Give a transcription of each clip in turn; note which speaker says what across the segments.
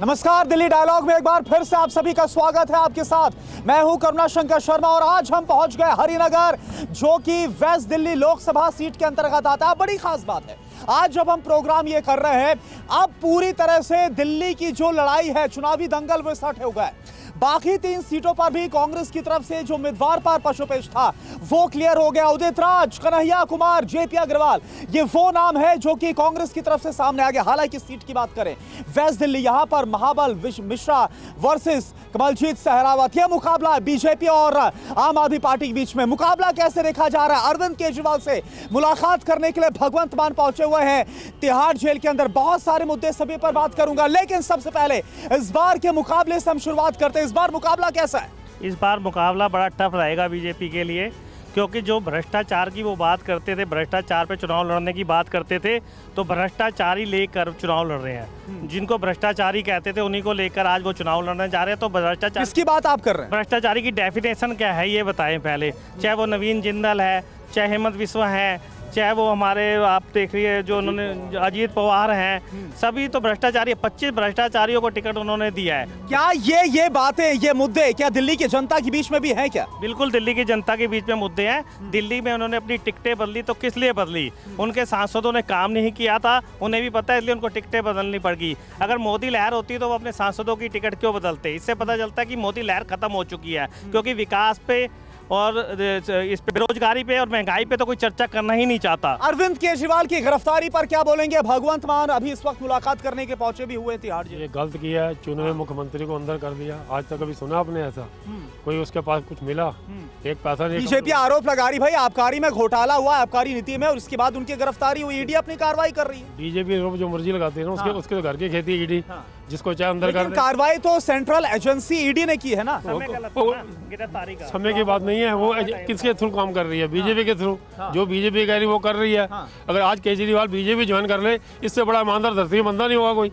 Speaker 1: नमस्कार, दिल्ली डायलॉग में एक बार फिर से आप सभी का स्वागत है। आपके साथ मैं हूं करुणा शंकर शर्मा और आज हम पहुंच गए हरिनगर, जो कि वेस्ट दिल्ली लोकसभा सीट के अंतर्गत आता है। बड़ी खास बात है, आज जब हम प्रोग्राम ये कर रहे हैं, अब पूरी तरह से दिल्ली की जो लड़ाई है, चुनावी दंगल, वो स्टार्ट हो गया है। बाकी 3 सीटों पर भी कांग्रेस की तरफ से जो उम्मीदवार पर पशुपेश था वो क्लियर हो गया। उदित राज, कन्हैया कुमार, जेपी अग्रवाल, ये वो नाम है जो कि कांग्रेस की तरफ से सामने आ गया। हालांकि सीट की बात करें वेस्ट दिल्ली, यहां पर महाबल मिश्रा वर्सेस कमलजीत सहरावत, यह मुकाबला बीजेपी और आम आदमी पार्टी के बीच में। मुकाबला कैसे देखा जा रहा है? अरविंद केजरीवाल से मुलाकात करने के लिए भगवंत मान पहुंचे हुए हैं तिहाड़ जेल के अंदर। बहुत सारे मुद्दे सभी पर बात करूंगा, लेकिन सबसे पहले इस बार के मुकाबले से हम शुरुआत करते हैं। इस बार मुकाबला कैसा है?
Speaker 2: इस बार मुकाबला बड़ा टफ रहेगा बीजेपी के लिए, क्योंकि जो भ्रष्टाचार की वो बात करते थे, भ्रष्टाचार पे चुनाव लड़ने की बात करते थे, तो भ्रष्टाचारी लेकर चुनाव लड़ रहे हैं। जिनको भ्रष्टाचारी कहते थे उन्हीं को लेकर आज वो चुनाव लड़ने जा रहे हैं। तो भ्रष्टाचार
Speaker 1: किसकी बात आप कर रहे हैं?
Speaker 2: भ्रष्टाचारी की डेफिनेशन क्या है ये बताएं पहले। चाहे वो नवीन जिंदल है, चाहे हेमंत बिस्वा है, चाहे वो हमारे आप देख रही है जो उन्होंने अजीत पवार हैं, सभी तो भ्रष्टाचारी। 25 भ्रष्टाचारियों को टिकट उन्होंने दिया है।
Speaker 1: क्या ये बातें, ये मुद्दे क्या दिल्ली की जनता के बीच में भी हैं क्या?
Speaker 2: बिल्कुल दिल्ली की जनता के बीच में मुद्दे हैं। दिल्ली में उन्होंने अपनी टिकटें बदली, तो किस लिए बदली? उनके सांसदों ने काम नहीं किया था, उन्हें भी पता है, इसलिए उनको टिकटें बदलनी पड़गी। अगर मोदी लहर होती तो वो अपने सांसदों की टिकट क्यों बदलते? इससे पता चलता है कि मोदी लहर खत्म हो चुकी है, क्योंकि विकास पे और इस पे बेरोजगारी पे और महंगाई पे तो कोई चर्चा करना ही नहीं चाहता।
Speaker 1: अरविंद केजरीवाल की गिरफ्तारी पर क्या बोलेंगे? भगवंत मान अभी इस वक्त मुलाकात करने के पहुंचे भी हुए तिहाड़ जेल।
Speaker 3: ये गलत किया है, चुने हुए मुख्यमंत्री को अंदर कर दिया। आज तक कभी सुना आपने ऐसा? कोई उसके पास कुछ मिला? एक पैसा नहीं।
Speaker 1: बीजेपी आरोप लगा रही भाई आबकारी में घोटाला हुआ, आबकारी नीति में, और उसके बाद उनकी गिरफ्तारी हुई। ईडी अपनी कार्रवाई कर रही है।
Speaker 3: बीजेपी जो मर्जी लगाती है ना, उसके तो घर की खेती है ईडी, जिसको चाहे अंदर कर दे।
Speaker 1: कार्रवाई तो सेंट्रल एजेंसी ईडी ने की है ना।
Speaker 3: समय की बात नहीं है, वो किसके थ्रू काम कर रही है? बीजेपी के थ्रू। जो बीजेपी कह रही है वो कर रही है। अगर आज केजरीवाल बीजेपी ज्वाइन कर ले, इससे बड़ा ईमानदार धरती में बंदा नहीं होगा कोई।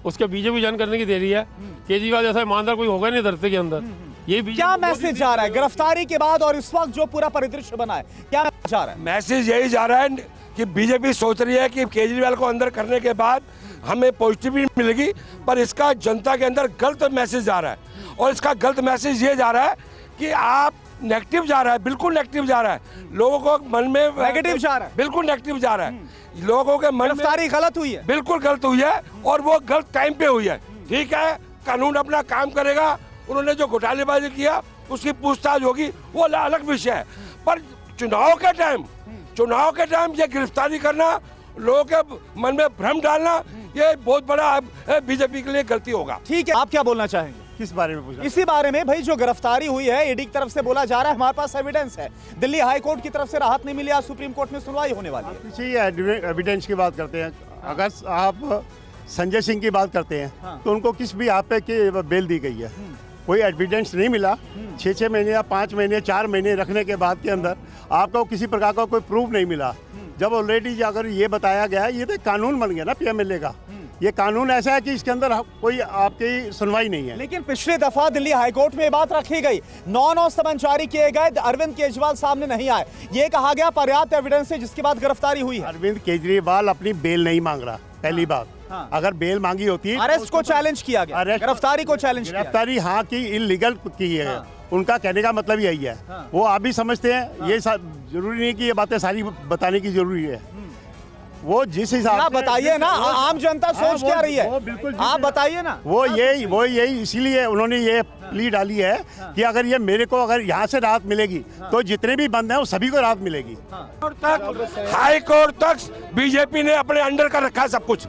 Speaker 3: उसके बीजेपी ज्वाइन करने की देरी है। केजरीवाल जैसा ईमानदार कोई होगा नहीं धरती के अंदर। ये
Speaker 1: क्या मैसेज जा रहा है गिरफ्तारी के बाद और इस वक्त जो पूरा परिदृश्य बना है, क्या जा रहा है?
Speaker 4: मैसेज यही जा रहा है कि बीजेपी सोच रही है कि केजरीवाल को अंदर करने के बाद हमें पॉजिटिविटी मिलेगी, पर इसका जनता के अंदर गलत मैसेज जा रहा है। और इसका गलत मैसेज ये जा रहा है कि आप नेगेटिव जा रहा है, बिल्कुल नेगेटिव जा रहा है। लोगों को मन में
Speaker 1: नेगेटिव जा रहा है,
Speaker 4: बिल्कुल नेगेटिव जा रहा है। लोगों के मन में
Speaker 1: गलत हुई है,
Speaker 4: बिल्कुल गलत हुई है, और वो गलत टाइम पे हुई है। ठीक है, कानून अपना काम करेगा। उन्होंने जो घोटालेबाजी किया उसकी पूछताछ होगी, वो अलग विषय है। पर चुनाव के टाइम ये गिरफ्तारी करना, लोगों के मन में भ्रम डालना, ये बहुत बड़ा बीजेपी के लिए गलती होगा।
Speaker 1: ठीक है, आप क्या बोलना चाहेंगे?
Speaker 5: किस बारे में पूछा?
Speaker 1: इसी बारे में भाई, जो गिरफ्तारी हुई है, ईडी की तरफ से बोला जा रहा है हमारे पास एविडेंस है। दिल्ली हाई कोर्ट की तरफ से राहत नहीं मिली, आज सुप्रीम कोर्ट में सुनवाई होने वाली है।
Speaker 5: पीछे एविडेंस की बात करते हैं। अगर आप संजय सिंह की बात करते हैं तो उनको किस भी आप पे की बेल दी गई है, कोई एविडेंस नहीं मिला। 6 महीने या 5 महीने 4 महीने रखने के बाद के अंदर आपको किसी प्रकार का कोई प्रूफ नहीं मिला। जब ऑलरेडी अगर ये बताया गया, ये तो कानून बन गया ना पीएमएलए का। ये कानून ऐसा है कि इसके अंदर कोई आपकी सुनवाई नहीं है।
Speaker 1: लेकिन पिछले दफा दिल्ली हाईकोर्ट में ये बात रखी गई, 9 समन जारी किए गए, अरविंद केजरीवाल सामने नहीं आए। ये कहा गया पर्याप्त एविडेंस है, जिसके बाद गिरफ्तारी हुई है।
Speaker 5: अरविंद केजरीवाल अपनी बेल नहीं मांग रहा, पहली बात। अगर बेल मांगी होती,
Speaker 1: अरेस्ट को चैलेंज किया गया, गिरफ्तारी को चैलेंज किया।
Speaker 5: गिरफ्तारी हाँ की इलीगल की है। उनका कहने का मतलब यही है। वो आप भी समझते हैं, ये जरूरी नहीं कि ये बातें सारी बताने की जरूरी है। वो जिस हिसाब से
Speaker 1: बताइए ना, आम जनता सोच क्या रही है, आप बताइए ना।
Speaker 5: वो यही इसीलिए उन्होंने ये प्ली डाली है कि अगर ये मेरे को अगर यहाँ से राहत मिलेगी तो जितने भी बंद हैं वो सभी को राहत मिलेगी।
Speaker 4: हाई कोर्ट तक बीजेपी ने अपने अंडर कर रखा है सब कुछ,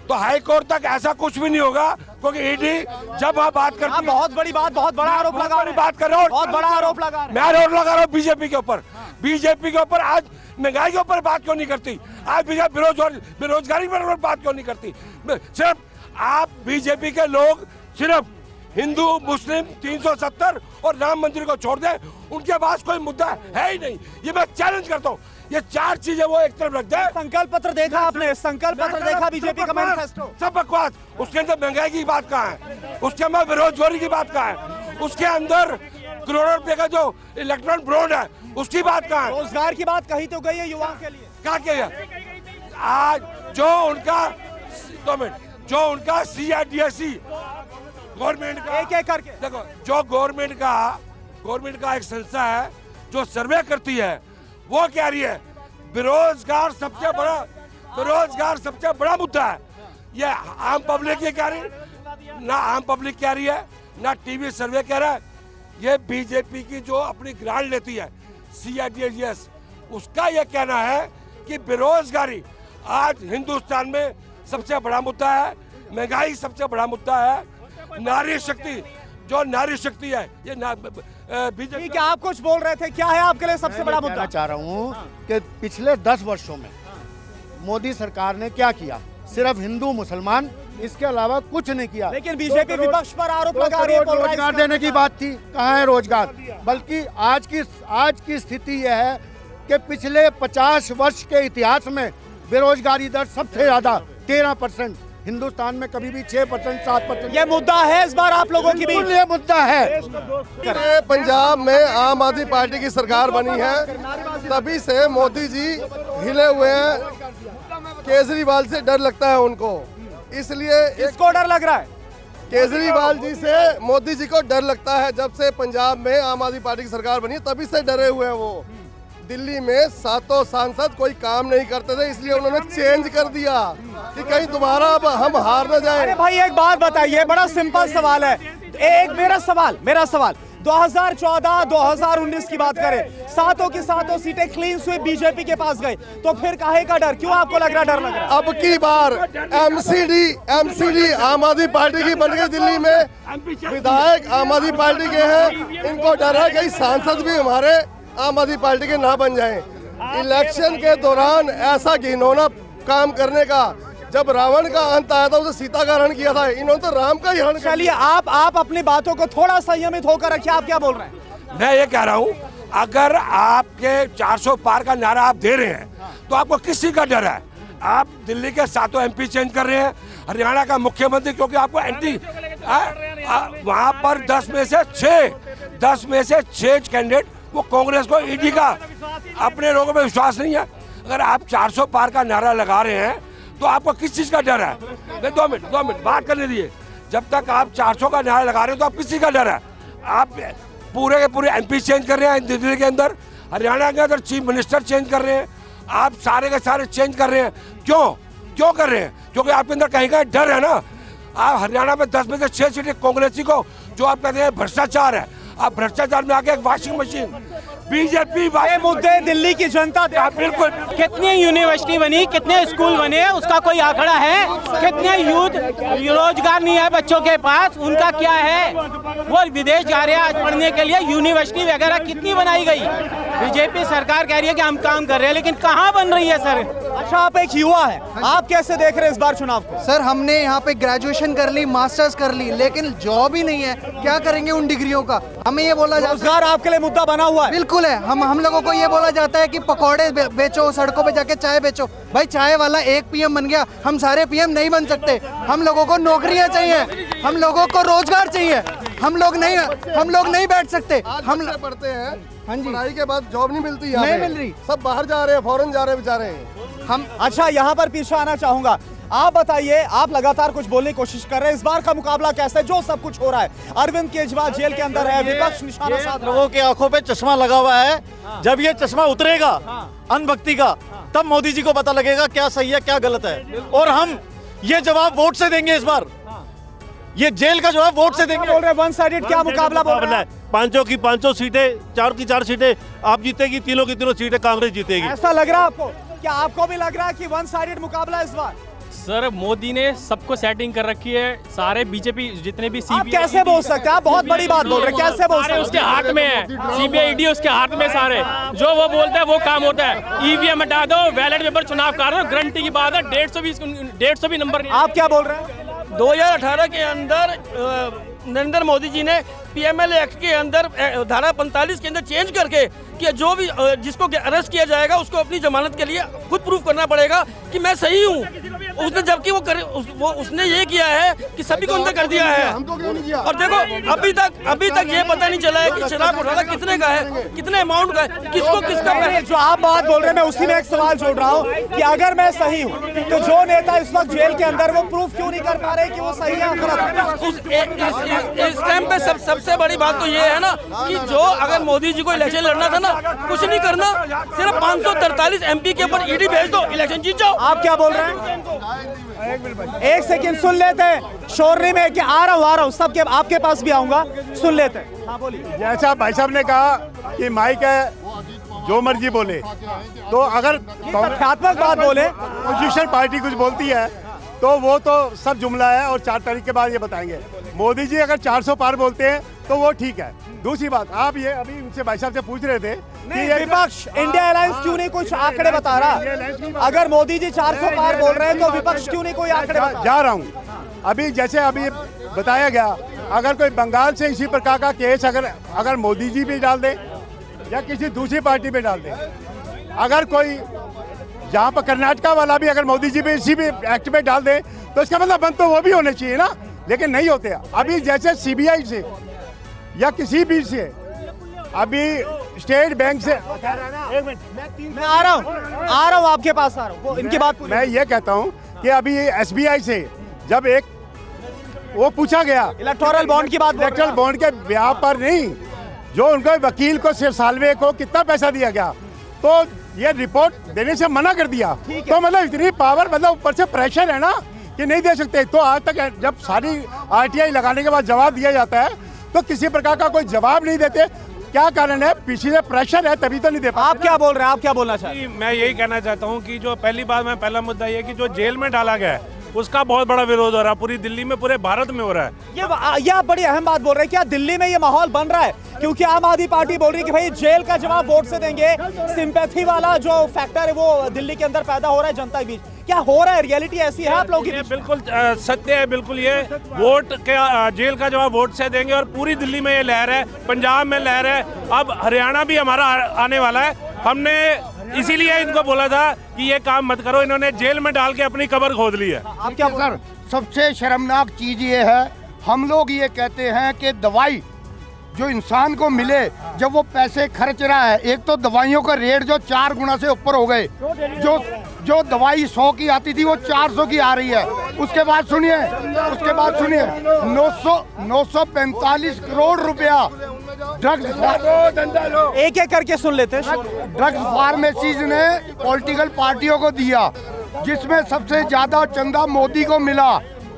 Speaker 4: तो हाई कोर्ट तक ऐसा कुछ भी नहीं होगा, क्योंकि ईडी जब आप बात करते हैं,
Speaker 1: बहुत बड़ी बात, बहुत बड़ा आरोप लगा रहे हैं,
Speaker 4: बात कर रहा हूँ,
Speaker 1: बहुत बड़ा आरोप लगा,
Speaker 4: मैं आरोप लगा रहा हूँ बीजेपी के ऊपर। बीजेपी के ऊपर आज महंगाई के ऊपर बात क्यों नहीं करती? आज बेरोजगारी पर बात क्यों नहीं करती? सिर्फ आप बीजेपी के लोग सिर्फ हिंदू मुस्लिम 370 और राम मंदिर को छोड़ दें, उनके पास कोई मुद्दा है ही नहीं। ये मैं चैलेंज करता हूँ, ये 4 चीजें वो एक तरफ रख दे।
Speaker 1: संकल्प पत्र देखा आपने? संकल्प पत्र देखा बीजेपी का मैनिफेस्टो?
Speaker 4: सब बकवास। उसके अंदर महंगाई की बात कहाँ है? उसके अंदर बेरोजगारी की बात कहाँ है? उसके अंदर करोड़ों रुपए का जो इलेक्ट्रॉनिक बोर्ड है उसकी बात कहाँ है?
Speaker 1: रोजगार की बात कही तो गई है युवाओं के लिए,
Speaker 4: क्या किया? आज जो उनका जो उनका CIDSE गवर्नमेंट का
Speaker 1: एक एक करके
Speaker 4: देखो, जो गवर्नमेंट का एक संस्था है जो सर्वे करती है, वो कह रही है बेरोजगार सबसे बड़ा मुद्दा है। ये आम पब्लिक ये कह रही है, ना आम पब्लिक कह रही है, ना टीवी सर्वे कह रहा है। ये बीजेपी की जो अपनी ग्रांट लेती है CIDSE, उसका ये कहना है कि बेरोजगारी आज हिंदुस्तान में सबसे बड़ा मुद्दा है, महंगाई सबसे बड़ा मुद्दा है, नारी शक्ति है ये बीजेपी।
Speaker 1: क्या आप कुछ बोल रहे थे, क्या है आपके लिए सबसे बड़ा मुद्दा?
Speaker 6: चाह रहा हूँ कि पिछले 10 वर्षों में मोदी सरकार ने क्या किया? सिर्फ हिंदू मुसलमान, इसके अलावा कुछ नहीं किया।
Speaker 1: लेकिन बीजेपी विपक्ष पर आरोप लगा रही है, बोल रहा है
Speaker 6: रोजगार देने की बात थी, कहाँ है रोजगार? बल्कि आज की स्थिति यह है कि पिछले 50 वर्ष के इतिहास में बेरोजगारी दर सबसे ज्यादा 13%, हिंदुस्तान में कभी भी 6%, 7%।
Speaker 1: ये मुद्दा है इस बार आप लोगों की भी?
Speaker 6: ये मुद्दा है।
Speaker 7: पंजाब में आम आदमी पार्टी की सरकार बनी है, तभी से मोदी जी हिले हुए हैं। केजरीवाल से डर लगता है उनको, इसलिए
Speaker 1: किसको डर लग रहा है?
Speaker 7: केजरीवाल जी से मोदी जी को डर लगता है। जब से पंजाब में आम आदमी पार्टी की सरकार बनी है, तभी से डरे हुए हैं वो। दिल्ली में 7 सांसद कोई काम नहीं करते थे, इसलिए उन्होंने चेंज कर दिया कि कहीं दोबारा अब हम हार न जाएं।
Speaker 1: अरे भाई एक बात बताइए, बड़ा सिंपल सवाल है। एक मेरा सवाल 2014-2019 की बात करें, सातों की सातों सीटें क्लीन स्वीप बीजेपी के पास गए, तो फिर काहे का डर? क्यों आपको लग रहा डर लग रहा?
Speaker 7: अब की बार MCD आम आदमी पार्टी की बन गई दिल्ली में, विधायक आम आदमी पार्टी के हैं, इनको डर है कहीं सांसद भी हमारे आम आदमी पार्टी के ना बन जाएं। इलेक्शन के दौरान ऐसा घिनौना काम करने का, जब रावण का अंत आया था उसे सीता का हरण किया था, इन्होंने तो राम का ही हरण किया।
Speaker 1: चलिए आप अपनी बातों को थोड़ा संयमित होकर रखिए, आप क्या बोल रहे हैं?
Speaker 4: मैं ये कह रहा हूँ, अगर आपके 400 पार का नारा आप दे रहे हैं तो आपको किसी का डर है? आप दिल्ली के 7 MP चेंज कर रहे हैं, हरियाणा का मुख्यमंत्री, क्योंकि आपको एंटी वहाँ पर 10 में से 6 कैंडिडेट वो कांग्रेस को, ईडी का, अपने लोगों में विश्वास नहीं है। अगर आप 400 पार का नारा लगा रहे हैं तो आपको किस चीज का डर है? 2 मिनट बात करने दिए। जब तक आप 400 का नारा लगा रहे हो तो आप किसी का डर है? आप पूरे के पूरे MP चेंज कर रहे हैं दिल्ली के अंदर, हरियाणा के अंदर चीफ मिनिस्टर चेंज कर रहे हैं, आप सारे के सारे चेंज कर रहे हैं। क्यों कर रहे हैं? क्योंकि आपके अंदर कहीं का डर है ना। आप हरियाणा में 10 में से 6 सीटें कांग्रेसी को, जो आप कहते हैं भ्रष्टाचार है, आप भ्रष्टाचार में आके एक वॉशिंग मशीन बीजेपी।
Speaker 1: ये मुद्दे दिल्ली की जनता
Speaker 4: बिल्कुल।
Speaker 8: कितनी यूनिवर्सिटी बनी, कितने स्कूल बने, उसका कोई आंकड़ा है? कितने यूथ रोजगार नहीं है बच्चों के पास, उनका क्या है? वो विदेश जा रहे हैं आज पढ़ने के लिए। यूनिवर्सिटी वगैरह कितनी बनाई गई? बीजेपी सरकार कह रही है कि हम काम कर रहे हैं, लेकिन कहाँ बन रही है सर?
Speaker 1: अच्छा, आप एक युवा है, आप कैसे देख रहे हैं इस बार चुनाव को?
Speaker 9: सर हमने यहाँ पे ग्रेजुएशन कर ली, मास्टर्स कर ली, लेकिन जॉब ही नहीं है। क्या करेंगे उन डिग्रियों का? हमें ये बोला जाता है,
Speaker 1: रोजगार आपके लिए मुद्दा बना हुआ है?
Speaker 9: बिल्कुल है। हम लोगों को ये बोला जाता है कि पकौड़े बेचो, सड़कों पे जाके चाय बेचो। भाई चाय वाला एक PM बन गया, हम सारे PM नहीं बन सकते। हम लोगों को नौकरियां चाहिए, हम लोगों को रोजगार चाहिए। हम लोग नहीं बैठ सकते। हम
Speaker 7: पढ़ते हैं,
Speaker 9: हाँ जी,
Speaker 7: पढ़ाई के बाद जॉब नहीं मिलती,
Speaker 9: नहीं मिल रही,
Speaker 7: सब बाहर जा रहे हैं, फॉरेन जा रहे हैं बेचारे।
Speaker 1: हम अच्छा यहाँ पर पीछे आना चाहूंगा। आप बताइए, आप लगातार कुछ बोलने की कोशिश कर रहे हैं, इस बार का मुकाबला कैसा है? जो सब कुछ हो रहा है, अरविंद केजरीवाल जेल के अंदर है, विपक्ष निशाना साध
Speaker 10: लोगों की आंखों पे चश्मा लगा हुआ है। जब ये चश्मा उतरेगा अनभक्ति का, तब मोदी जी को पता लगेगा क्या सही है क्या गलत है, और हम ये जवाब वोट से देंगे। इस बार ये जेल का जवाब वोट से देंगे।
Speaker 1: बोल रहे वन साइडेड क्या मुकाबला बोल रहे हैं?
Speaker 10: 5 की 5 सीटें, 4 की 4 सीटें आप जीतेगी, तीनों की तीनों सीटें कांग्रेस जीतेगी।
Speaker 1: ऐसा लग रहा है आपको? क्या आपको भी लग रहा है कि वन साइडेड मुकाबला इस बार?
Speaker 8: सर मोदी ने सबको सेटिंग कर रखी है, सारे बीजेपी जितने भी
Speaker 1: आप कैसे बोल सकते हैं? आप बहुत बड़ी बात बोल रहे हैं, कैसे बोल सकते हैं?
Speaker 8: उसके हाथ में है, CBI ED उसके हाथ में, सारे जो वो बोलता है वो काम होता है। EVM हटा दो, बैलेट पेपर चुनाव कर दो, गारंटी की बात है। 150 भी नंबर नहीं।
Speaker 1: आप क्या बोल रहे हैं?
Speaker 11: 2018 के अंदर नरेंद्र मोदी जी ने PML एक्ट के अंदर धारा 45 के अंदर चेंज करके कि जो भी जिसको अरेस्ट किया जाएगा उसको अपनी जमानत के लिए खुद प्रूफ करना पड़ेगा कि मैं सही हूँ। उसने जबकि उसने ये किया है कि सभी को अंदर कर दिया है।
Speaker 7: हमको क्यों नहीं किया?
Speaker 11: और देखो अभी तक ये पता नहीं चला है कि शराब घोटाला कितने का है, कितने अमाउंट का है, किसको किसका पैसा।
Speaker 1: जो आप बात बोल रहे हैं मैं उसी में एक सवाल जोड़ रहा हूँ कि अगर मैं सही हूँ तो जो नेता इस वक्त जेल के अंदर वो प्रूफ क्यों नहीं कर पा रहे कि वो सही है या गलत है?
Speaker 11: इस टाइम पे सबसे बड़ी बात तो ये है ना कि जो अगर मोदी जी को इलेक्शन लड़ना था ना, कुछ नहीं करना, सिर्फ 543 MP के ऊपर ईडी भेज दो, इलेक्शन जीत जाओ।
Speaker 1: आप क्या बोल रहे हैं? एक सेकंड सुन लेते हैं शोरनी में कि आ रहा हूँ सबके आपके पास भी आऊंगा, सुन लेते हैं। हाँ बोलिए।
Speaker 5: जैसा भाई साहब ने कहा कि माइक है जो मर्जी बोले, तो अगर
Speaker 1: तथ्यात्मक बात बोले,
Speaker 5: अपोजिशन पार्टी कुछ बोलती है तो वो तो सब जुमला है और 4 तारीख के बाद ये बताएंगे। मोदी जी अगर 400 पार बोलते हैं तो वो ठीक है। दूसरी बात, आप ये अभी उनसे भाई साहब से पूछ रहे थे कि ये
Speaker 1: विपक्ष इंडिया अलायंस क्यों नहीं कुछ आंकड़े बता रहा? अगर मोदी जी 400 पार बोल रहे हैं तो विपक्ष क्यों नहीं कोई आंकड़े बता?
Speaker 5: जा रहा हूँ अभी, जैसे अभी बताया गया, अगर कोई बंगाल से इसी प्रकार का केस अगर मोदी जी भी डाल दे या किसी दूसरी पार्टी पे डाल दे, अगर कोई जहाँ पर कर्नाटका वाला भी अगर मोदी जी भी इसी भी एक्ट में डाल दे तो इसका मतलब बंद तो वो भी होने चाहिए ना, लेकिन नहीं होते। अभी जैसे CBI से या किसी भी से, अभी स्टेट बैंक से, एक मिनट
Speaker 1: मैं आ रहा हूँ आपके पास आ रहा हूँ, इनकी बात
Speaker 5: मैं ये कहता हूँ कि अभी SBI से जब एक वो पूछा गया
Speaker 1: इलेक्टोरल बॉन्ड की बात,
Speaker 5: इलेक्टोरल बॉन्ड के ब्याह पर नहीं, जो उनको वकील को सिर्फ सालवे को कितना पैसा दिया गया, तो ये रिपोर्ट देने से मना कर दिया। तो मतलब इतनी पावर, मतलब ऊपर से प्रेशर है ना कि नहीं दे सकते। तो आज तक जब सारी RTI लगाने के बाद जवाब दिया जाता है तो किसी प्रकार का कोई जवाब नहीं देते। क्या कारण है? पीछे से प्रेशर है तभी तो नहीं दे पाते।
Speaker 1: आप क्या बोल रहे हैं? आप क्या बोलना चाहते हैं?
Speaker 3: मैं यही कहना चाहता हूँ कि जो पहला मुद्दा ये कि जो जेल में डाला गया है उसका बहुत बड़ा विरोध हो रहा है, पूरी दिल्ली में, पूरे भारत में हो रहा है।
Speaker 1: ये आप बड़ी अहम बात बोल रहे हैं। क्या दिल्ली में ये माहौल बन रहा है? क्योंकि आम आदमी पार्टी बोल रही है कि भाई जेल का जवाब वोट से देंगे। सिंपैथी वाला जो फैक्टर है वो दिल्ली के अंदर पैदा हो रहा है जनता के बीच। क्या हो रहा है? रियलिटी ऐसी है आप लोगों की?
Speaker 3: बिल्कुल सत्य है, बिल्कुल। ये वोट के जेल का जवाब वोट से देंगे और पूरी दिल्ली में ये लहर है, पंजाब में लहर है, अब हरियाणा भी हमारा आने वाला है। हमने इसीलिए इनको बोला था कि ये काम मत करो, इन्होंने जेल में डाल के अपनी कब्र खोद ली है।
Speaker 6: आप क्या सर, सबसे शर्मनाक चीज ये है, हम लोग ये कहते हैं कि दवाई जो इंसान को मिले, जब वो पैसे खर्च रहा है, एक तो दवाइयों का रेट जो 4 गुना से ऊपर हो गए, जो दवाई 100 की आती थी वो 400 की आ रही है। उसके बाद सुनिए 945 करोड़ रुपया ड्रग्स,
Speaker 1: एक एक करके सुन लेते हैं।
Speaker 6: ड्रग्स फार्मेसीज ने पॉलिटिकल पार्टियों को दिया, जिसमें सबसे ज्यादा चंदा मोदी को मिला।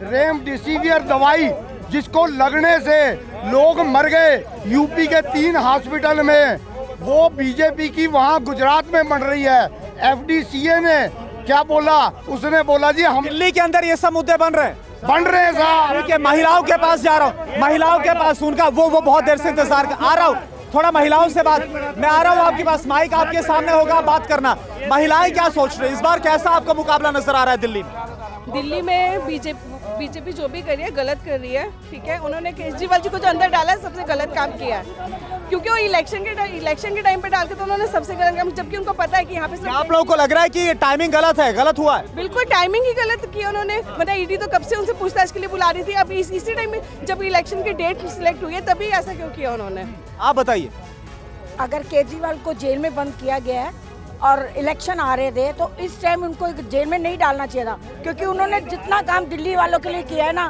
Speaker 6: रेमडेसिविर दवाई जिसको लगने से लोग मर गए यूपी के 3 हॉस्पिटल में, वो बीजेपी की वहाँ गुजरात में बन रही है। FDCA ने क्या बोला? उसने बोला जी हम
Speaker 1: दिल्ली के अंदर ये सब मुद्दे बन रहे हैं
Speaker 6: साहब।
Speaker 1: ठीक है, महिलाओं के पास जा रहा हूँ, महिलाओं के पास उनका वो बहुत देर से इंतजार कर आ रहा हूँ। थोड़ा महिलाओं से बात, मैं आ रहा हूँ आपके पास, माइक आपके सामने होगा, बात करना। महिलाएं क्या सोच रही है इस बार? कैसा आपका मुकाबला नजर आ रहा है दिल्ली में?
Speaker 12: दिल्ली में बीजेपी जो भी कर रही है गलत कर रही है। ठीक है, उन्होंने केजरीवाल जी को जो अंदर डाला है सबसे गलत काम किया है, क्योंकि वो इलेक्शन के टाइम पे डाल के तो उन्होंने सबसे गलत काम, जबकि उनको पता है कि यहाँ पे
Speaker 1: आप लोगों को लग रहा है कि टाइमिंग गलत है, गलत हुआ है?
Speaker 12: बिल्कुल टाइमिंग ही गलत किया उन्होंने। मतलब ईडी तो कब से उनसे पूछताछ के लिए बुला रही थी, अब इसी टाइम में जब इलेक्शन की डेट सिलेक्ट हुई है तभी ऐसा क्यों किया उन्होंने?
Speaker 1: आप बताइए।
Speaker 13: अगर केजरीवाल को जेल में बंद किया गया है और इलेक्शन आ रहे थे तो इस टाइम उनको जेल में नहीं डालना चाहिए था, क्योंकि उन्होंने जितना काम दिल्ली वालों के लिए किया है ना,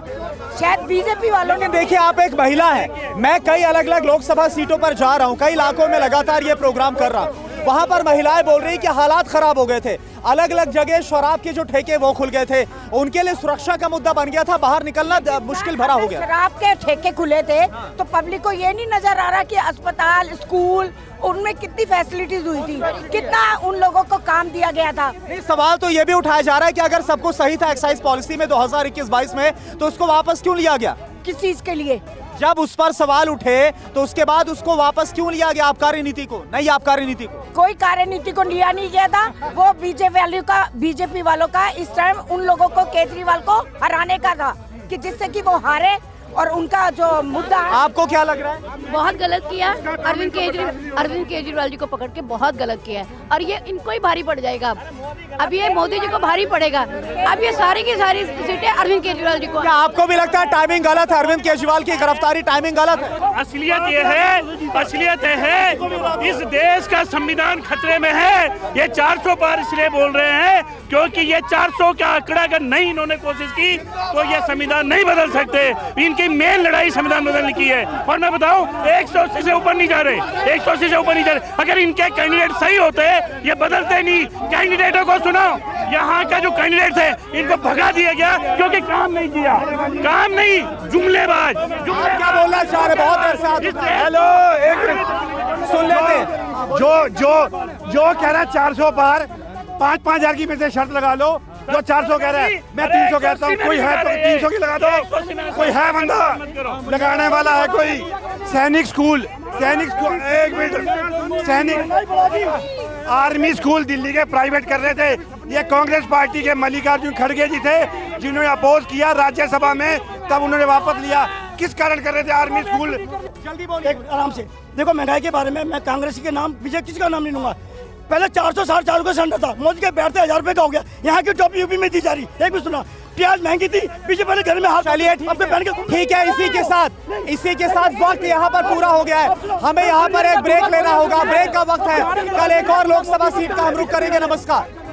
Speaker 13: शायद बीजेपी वालों ने।
Speaker 1: देखिए, आप एक महिला है, मैं कई अलग अलग लोकसभा सीटों पर जा रहा हूँ, कई इलाकों में लगातार ये प्रोग्राम कर रहा हूँ। वहाँ पर महिलाएं बोल रही कि हालात खराब हो गए थे, अलग अलग जगह शराब के जो ठेके वो खुल गए थे, उनके लिए सुरक्षा का मुद्दा बन गया था, बाहर निकलना मुश्किल भरा हो गया।
Speaker 13: शराब के ठेके खुले थे तो पब्लिक को ये नहीं नजर आ रहा कि अस्पताल, स्कूल, उनमें कितनी फैसिलिटीज हुई थी, कितना उन लोगों को काम दिया गया था।
Speaker 1: नहीं, सवाल तो ये भी उठाया जा रहा है कि अगर सब कुछ सही था एक्साइज पॉलिसी में 2021-22 में, तो उसको वापस क्यों लिया गया?
Speaker 13: किस चीज के लिए?
Speaker 1: जब उस पर सवाल उठे तो उसके बाद उसको वापस क्यों लिया गया? आबकारी नीति को, नई आबकारी नीति को।
Speaker 13: कोई कार्यनीति को लिया नहीं गया था, वो बीजेपी वालों का इस टाइम उन लोगों को, केजरीवाल को हराने का था, कि जिससे कि वो हारे और उनका जो मुद्दा है,
Speaker 1: आपको क्या लग रहा है?
Speaker 12: बहुत गलत किया अरविंद केजरीवाल जी को पकड़ के बहुत गलत किया है और ये इनको ही भारी पड़ जाएगा अब ये मोदी जी को भारी पड़ेगा अब ये सारी की सारी सीटें अरविंद केजरीवाल जी को।
Speaker 1: क्या आपको भी लगता है टाइमिंग गलत है? अरविंद केजरीवाल की गिरफ्तारी टाइमिंग गलत है?
Speaker 2: असलियत ये है इस देश का संविधान खतरे में है। ये 400 पार इसलिए बोल रहे हैं क्योंकि ये 400 का आंकड़ा अगर नहीं इन्होंने कोशिश की तो ये संविधान नहीं बदल सकते। इनकी मेन लड़ाई संविधान बदलने की है और मैं बताऊं 180 से ऊपर नहीं जा रहे, 180 से ऊपर नहीं जा रहे। अगर इनके कैंडिडेट सही होते ये बदलते नहीं। कैंडिडेटों को सुनाओ, यहाँ का जो कैंडिडेट थे इनको भगा दिया गया क्योंकि काम नहीं किया, काम नहीं, जुमलेबाज।
Speaker 1: क्या बोलना चाह रहे? बहुत देर से
Speaker 4: हेलो, एक मिनट
Speaker 1: सुन लेते हैं।
Speaker 4: जो कह रहा है 400 पार, 5-5 हजार की मेरे से शर्त लगा लो। जो 400 कह रहा है मैं 300 कहता हूँ। कोई है तो 300 की लगा दो। कोई है बंदा लगाने वाला है? कोई सैनिक स्कूल एक मिनट, सैनिक आर्मी स्कूल दिल्ली के प्राइवेट कर रहे थे। ये कांग्रेस पार्टी के मल्लिकार्जुन खड़गे जी थे जिन्होंने अपोज किया राज्यसभा में, तब उन्होंने वापस लिया। किस कारण कर रहे थे आर्मी स्कूल?
Speaker 1: जल्दी बोलिए।
Speaker 11: आराम से देखो, महंगाई के बारे में मैं कांग्रेस के नाम बीजेपी किसी का नाम नहीं लूंगा। पहले 400-450 का सिलेंडर था, मोदी के बैठते 1000 रुपए का हो गया। यहाँ की जॉब यूपी में दी जा रही। एक भी सुना, प्याज महंगी थी, पीछे पहले घर में हाथ।
Speaker 1: चलिए ठीक है, इसी के साथ वक्त यहाँ पर पूरा हो गया है। हमें यहाँ पर एक ब्रेक लेना होगा, ब्रेक का वक्त है। कल एक और लोकसभा सीट का हम रुख करेंगे। नमस्कार।